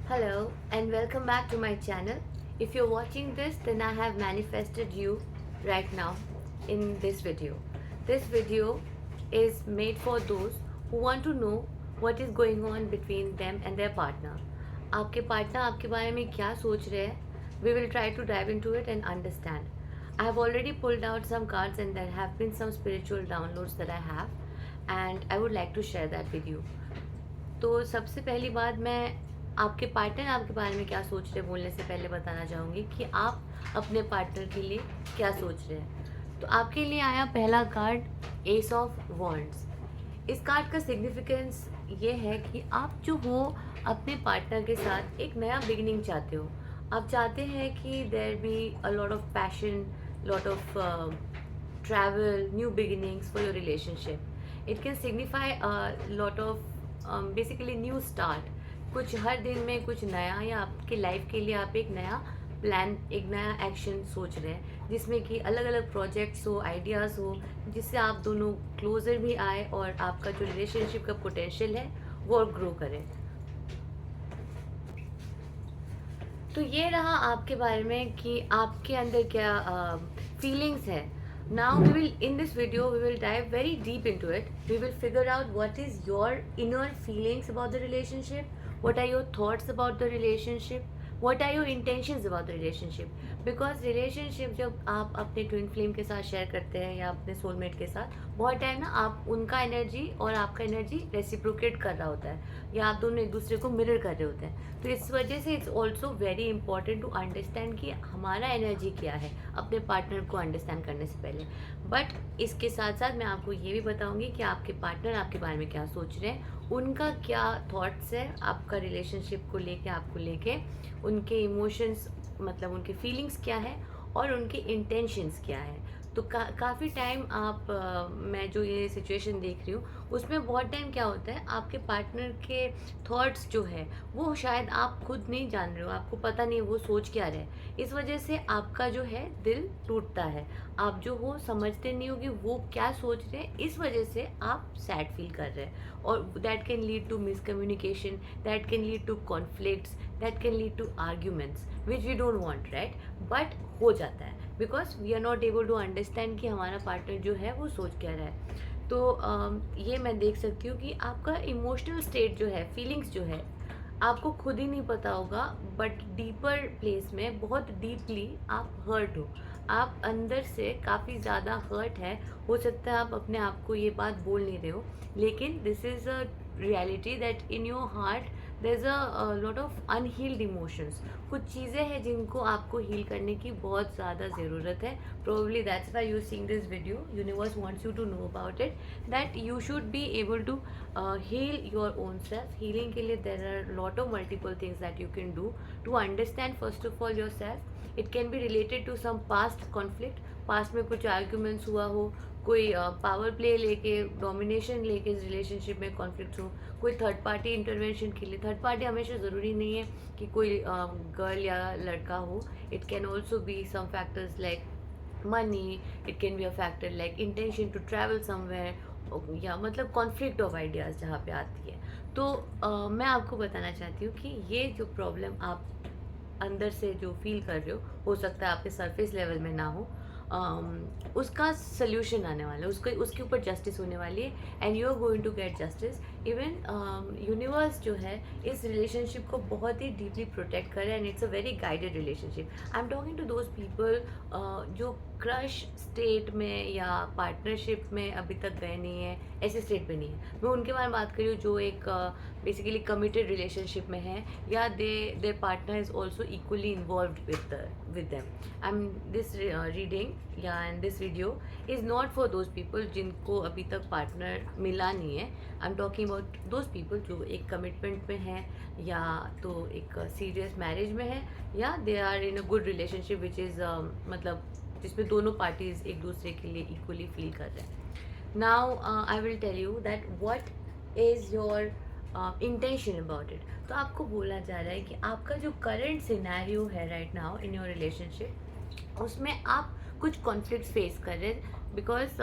Hello and welcome back to my channel. If you're watching this, then I have manifested you right now in this video. This video is made for those who want to know what is going on between them and their partner. आपके partner आपके बारे में क्या सोच रहे हैं? We will try to dive into it and understand. I have already pulled out some cards and there have been some spiritual downloads that I have and I would like to share that with you. तो सबसे पहली बात मैं आपके partner आपके बारे में क्या सोच रहे हैं बोलने से पहले बताना चाहूँगी कि आप अपने पार्टनर के लिए क्या सोच रहे हैं। तो आपके लिए आया पहला कार्ड एस ऑफ वॉन्ड्स। इस कार्ड का सिग्निफिकेंस ये है कि आप जो हो अपने पार्टनर के साथ एक नया बिगिनिंग चाहते हो। आप चाहते हैं कि there be a lot of passion, lot of travel, new beginnings for your relationship. It can signify a lot of basically new start. कुछ हर दिन में कुछ नया या आपकी लाइफ के लिए आप एक नया प्लान, एक नया एक्शन सोच रहे हैं जिसमें कि अलग अलग प्रोजेक्ट्स हो, आइडियाज़ हो, जिससे आप दोनों क्लोजर भी आए और आपका जो रिलेशनशिप का पोटेंशियल है वो और ग्रो करे। तो ये रहा आपके बारे में कि आपके अंदर क्या फीलिंग्स है। Now in this video we will dive very deep into it. We will figure out what is your inner feelings about the relationship, what are your thoughts about the relationship, what are your intentions about the relationship. Because relationship जब आप अपने twin flame के साथ share करते हैं या अपने soulmate के साथ, बहुत टाइम ना आप उनका एनर्जी और आपका एनर्जी रेसिप्रोकेट कर रहा होता है या आप दोनों एक दूसरे को मिरर कर रहे होते हैं। तो इस वजह से it's also very important to understand कि हमारा एनर्जी क्या है अपने पार्टनर को अंडरस्टैंड करने से पहले। बट इसके साथ साथ मैं आपको ये भी बताऊंगी कि आपके पार्टनर आपके बारे में क्या सोच रहे हैं, उनका क्या थॉट्स है आपका रिलेशनशिप को लेके, आपको लेके, उनके इमोशंस मतलब उनके फीलिंग्स क्या है और उनके इंटेंशंस क्या है। तो काफ़ी टाइम मैं जो ये सिचुएशन देख रही हूँ उसमें बहुत टाइम क्या होता है, आपके पार्टनर के थॉट्स जो है वो शायद आप खुद नहीं जान रहे हो, आपको पता नहीं वो सोच क्या रहे। इस वजह से आपका जो है दिल टूटता है, आप जो हो समझते नहीं हो कि वो क्या सोच रहे हैं, इस वजह से आप सैड फील कर रहे हैं और that can lead to miscommunication, that can lead to conflicts, that can lead to arguments which we don't want, right. But हो जाता है because we are not able to understand कि हमारा पार्टनर जो है वो सोच क्या रहा है। तो ये मैं देख सकती हूँ कि आपका इमोशनल स्टेट जो है, फीलिंग्स जो है, आपको खुद ही नहीं पता होगा बट डीपर प्लेस में बहुत डीपली आप हर्ट हो, आप अंदर से काफ़ी ज़्यादा हर्ट है। हो सकता है आप अपने आप को ये बात बोल नहीं रहे हो, लेकिन this is a reality that in your heart there is a lot of unhealed emotions. कुछ चीज़ें हैं जिनको आपको हील करने की बहुत ज़्यादा ज़रूरत है। Probably that's why you seeing this video. Universe wants you to know about it, that you should be able to heal your own self. Healing के लिए there are lot of multiple things that you can do to understand first of all your self. It can be related to some past conflict, past में कुछ arguments हुआ हो, कोई power play लेके, domination लेके इस रिलेशनशिप में conflict हो, कोई थर्ड पार्टी इंटरवेंशन के लिए। थर्ड पार्टी हमेशा ज़रूरी नहीं है कि कोई गर्ल या लड़का हो, it can also be some factors like money, it can be a factor like intention to travel somewhere, या मतलब कॉन्फ्लिक्ट ऑफ आइडियाज़ जहाँ पे आती है। तो मैं आपको बताना चाहती हूँ कि ये जो प्रॉब्लम आप अंदर से जो फील कर रहे हो सकता है आपके सरफेस लेवल में ना हो, उसका सोल्यूशन आने वाला है, उसके ऊपर जस्टिस होने वाली है and you are going to get justice. Even universe जो है इस रिलेशनशिप को बहुत ही डीपली प्रोटेक्ट करे and it's a very guided relationship. I am talking to those people जो क्रश स्टेट में या पार्टनरशिप में अभी तक गए नहीं है, ऐसे स्टेट पे नहीं है। मैं उनके बारे में बात कर रही हूँ जो एक बेसिकली कमिटेड रिलेशनशिप में है या there partner is also equally involve with them. This reading and this video is not for those people जिनको अभी तक पार्टनर मिला नहीं है। आई am talking about those people जो एक कमिटमेंट में है या तो एक सीरियस मैरिज में है या they are in a good relationship which is मतलब जिसमें दोनों पार्टीज एक दूसरे के लिए इक्वली फील कर रहे हैं। Now I will tell you that what is your intention about it. तो आपको बोला जा रहा है कि आपका जो करंट सिनेरियो है right now in your relationship, उसमें आप कुछ कॉन्फ्लिक्ट फेस कर रहे हैं बिकॉज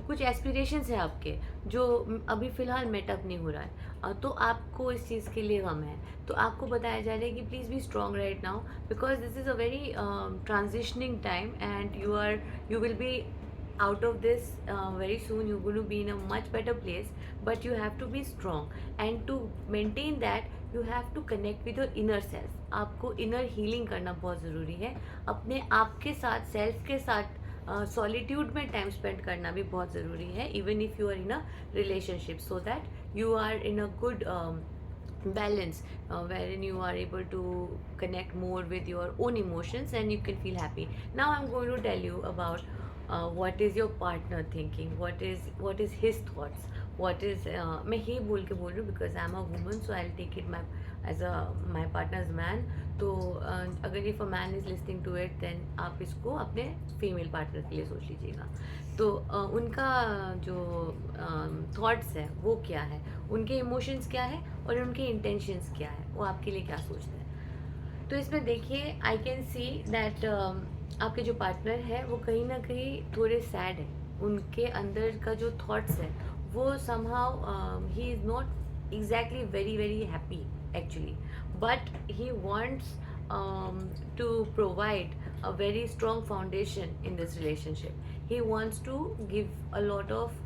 कुछ एस्पिरेशंस है आपके जो अभी फ़िलहाल मेटअप नहीं हो रहा है, तो आपको इस चीज़ के लिए गम है। तो आपको बताया जा रहा है कि please be strong right now, because this is a very transitioning time and you will be out of this very soon. You're going to be in a much better place, but you have to be strong, and to maintain that you have to connect with your inner self. आपको inner healing करना बहुत ज़रूरी है, अपने आप के साथ, self के साथ सॉलिट्यूड में टाइम स्पेंड करना भी बहुत ज़रूरी है, even if you are in a relationship, so that you are in a good balance, wherein you are able to connect more with your own emotions and you can feel happy. Now I'm going to tell you about what is your partner thinking, what is his thoughts, what is मैं ही बोल के बोल रही हूँ because I'm a woman, so I'll take it as a my partner's man. तो अगर if a man is listening to it, then आप इसको अपने फीमेल पार्टनर के लिए सोच लीजिएगा। तो उनका जो थॉट्स है वो क्या है, उनके इमोशंस क्या है और उनके इंटेंशंस क्या है, वो आपके लिए क्या सोचते हैं। तो इसमें देखिए, आई कैन सी दैट आपके जो पार्टनर है वो कहीं ना कहीं थोड़े सैड है, उनके अंदर का जो थॉट्स है वो somehow he is not exactly very very happy actually, but he wants to provide a very strong foundation in this relationship. He wants to give a lot of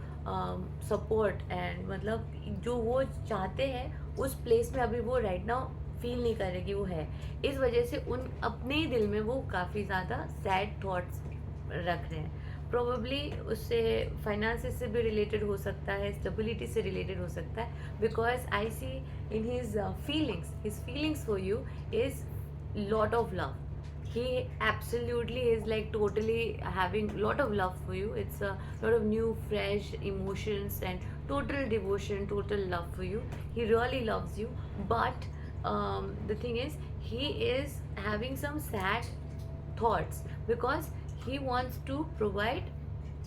support, and मतलब जो वो चाहते हैं उस place में अभी वो right now feel नहीं कर रहे कि वो है। इस वजह से उन अपने ही दिल में वो काफ़ी ज़्यादा सैड थॉट्स रख रहे हैं। प्रोबेबली उससे फाइनेंसेस से भी रिलेटेड हो सकता है, स्टेबिलिटी से रिलेटेड हो सकता है, because I see in his feelings for you is lot of love. He absolutely is like totally having lot of love for you. It's a lot of new fresh emotions and total devotion, total love for you. He really loves you, but the thing is he is having some sad thoughts because he wants to provide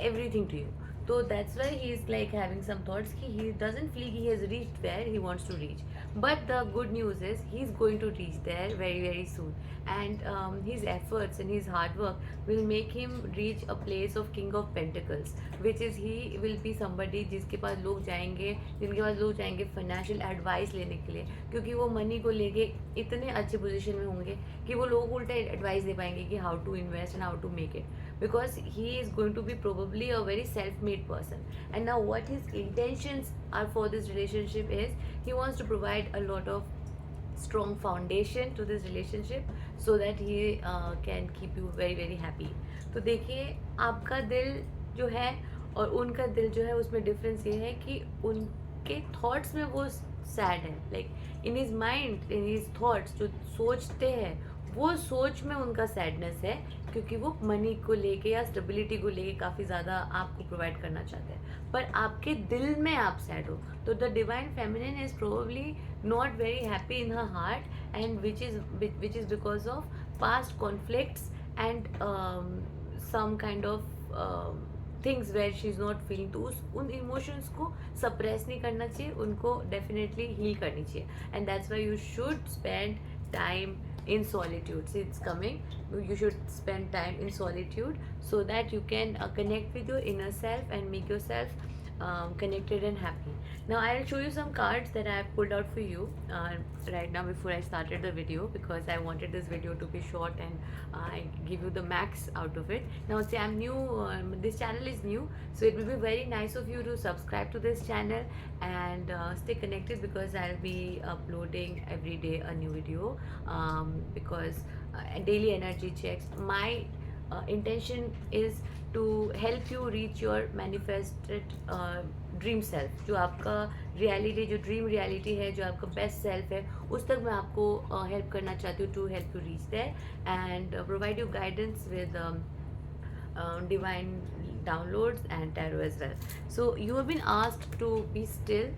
everything to you. So that's why he is like having some thoughts ki he doesn't feel he has reached where he wants to reach. But the good news is he's going to reach there very very soon, and his efforts and his hard work will make him reach a place of king of pentacles, which is he will be somebody जिसके पास लोग जाएंगे, जिनके पास लोग जाएंगे financial advice लेने के लिए, क्योंकि वो मनी को लेके इतने अच्छे पोजीशन में होंगे कि वो लोगों को उल्टा एडवाइस दे पाएंगे कि how to invest and how to make it, because he is going to be probably a very self-made person. And now what his intentions are for this relationship is he wants to provide a lot of strong foundation to this relationship so that he can keep you very very happy. तो देखिए, आपका दिल जो है और उनका दिल जो है उसमें डिफरेंस ये है कि उनके थॉट्स में वो सैड है, like in his mind, in his thoughts जो सोचते हैं वो सोच में उनका सैडनेस है, क्योंकि वो मनी को लेके या स्टेबिलिटी को लेके काफ़ी ज़्यादा आपको प्रोवाइड करना चाहते हैं, पर आपके दिल में आप सैड हो। तो the divine feminine is probably not very happy in her heart, and which is because of past conflicts and some kind of things where she is not feeling. तो उन इमोशंस को सप्रेस नहीं करना चाहिए, उनको definitely heal करनी चाहिए, and that's why you should spend time in solitude. See, it's coming. You should spend time in solitude so that you can connect with your inner self and make yourself connected and happy. Now I'll show you some cards that I have pulled out for you right now before I started the video, because I wanted this video to be short and I give you the max out of it. Now see, I'm new, this channel is new, so it will be very nice of you to subscribe to this channel and stay connected, because I'll be uploading every day a new video, because daily energy checks. My intention is to help you reach your manifested dream self, जो आपका reality, जो dream reality है, जो आपका best self है, उस तक मैं आपको हेल्प करना चाहती हूँ, to help you reach there and provide you guidance with divine downloads and tarot as well. So you have been asked to be still,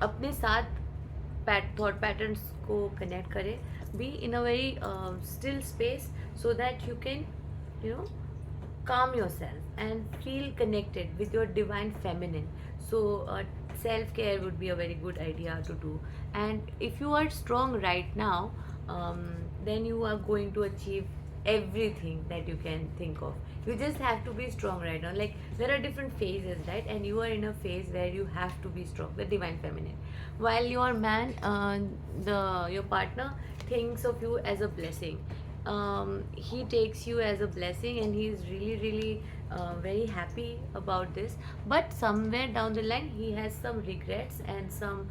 अपने साथ thought patterns को connect करें, be in a very still space so that you can, you know, calm yourself and feel connected with your divine feminine. So self care would be a very good idea to do, and if you are strong right now, then you are going to achieve everything that you can think of. You just have to be strong right now. Like, there are different phases, right? And you are in a phase where you have to be strong, the divine feminine. While your man, the your partner thinks of you as a blessing. He takes you as a blessing, and he is really, really very happy about this. But somewhere down the line, he has some regrets and some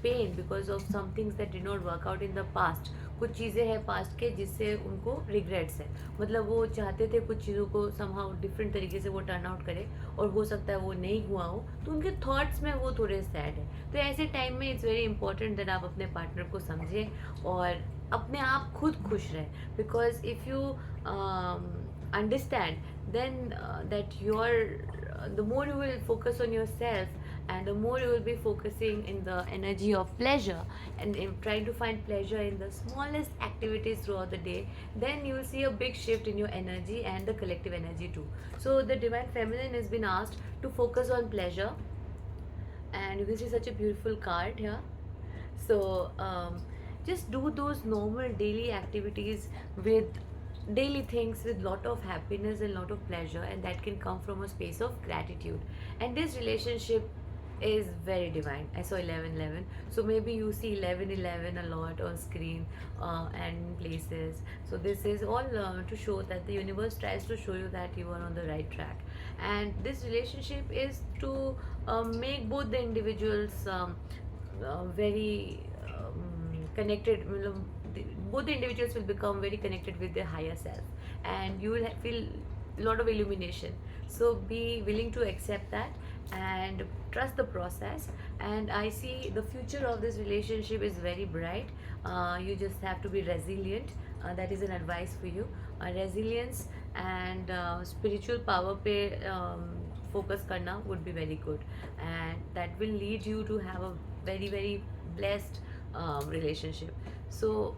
pain because of some things that did not work out in the past. कुछ चीज़ें हैं past के जिससे उनको regrets है, मतलब वो चाहते थे कुछ चीज़ों को समहाउ डिफरेंट तरीके से वो टर्न आउट करे, और हो सकता है वो नहीं हुआ हो, तो उनके थॉट्स में वो थोड़े सैड है. तो ऐसे टाइम में इट्स वेरी इंपॉर्टेंट दैट आप अपने पार्टनर को समझें और अपने आप खुद खुश रहें. Because if you understand, then that your the more you will focus on yourself, and the more you will be focusing in the energy of pleasure, and in trying to find pleasure in the smallest activities throughout the day, then you will see a big shift in your energy and the collective energy too. So the divine feminine has been asked to focus on pleasure, and you can see such a beautiful card here. So just do those normal daily activities with daily things with lot of happiness and lot of pleasure, and that can come from a space of gratitude. And this relationship is very divine. I saw 1111, so maybe you see 1111 a lot on screen and places. So this is all to show that the universe tries to show you that you are on the right track, and this relationship is to make both the individuals very connected. Both the individuals will become very connected with their higher self, and you will feel a lot of illumination. So be willing to accept that and trust the process. And I see the future of this relationship is very bright. You just have to be resilient. That is an advice for you. Resilience and spiritual power पे focus करना would be very good, and that will lead you to have a very, very blessed relationship. So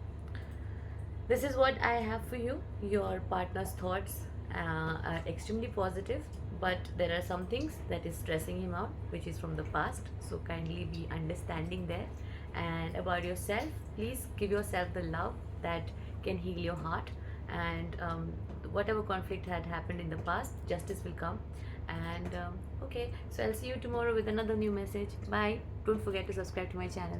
this is what I have for you. Your partner's thoughts are extremely positive, but there are some things that is stressing him out, which is from the past. So kindly be understanding there. And about yourself, please give yourself the love that can heal your heart. And whatever conflict had happened in the past, justice will come. And okay, so I'll see you tomorrow with another new message. Bye. Don't forget to subscribe to my channel.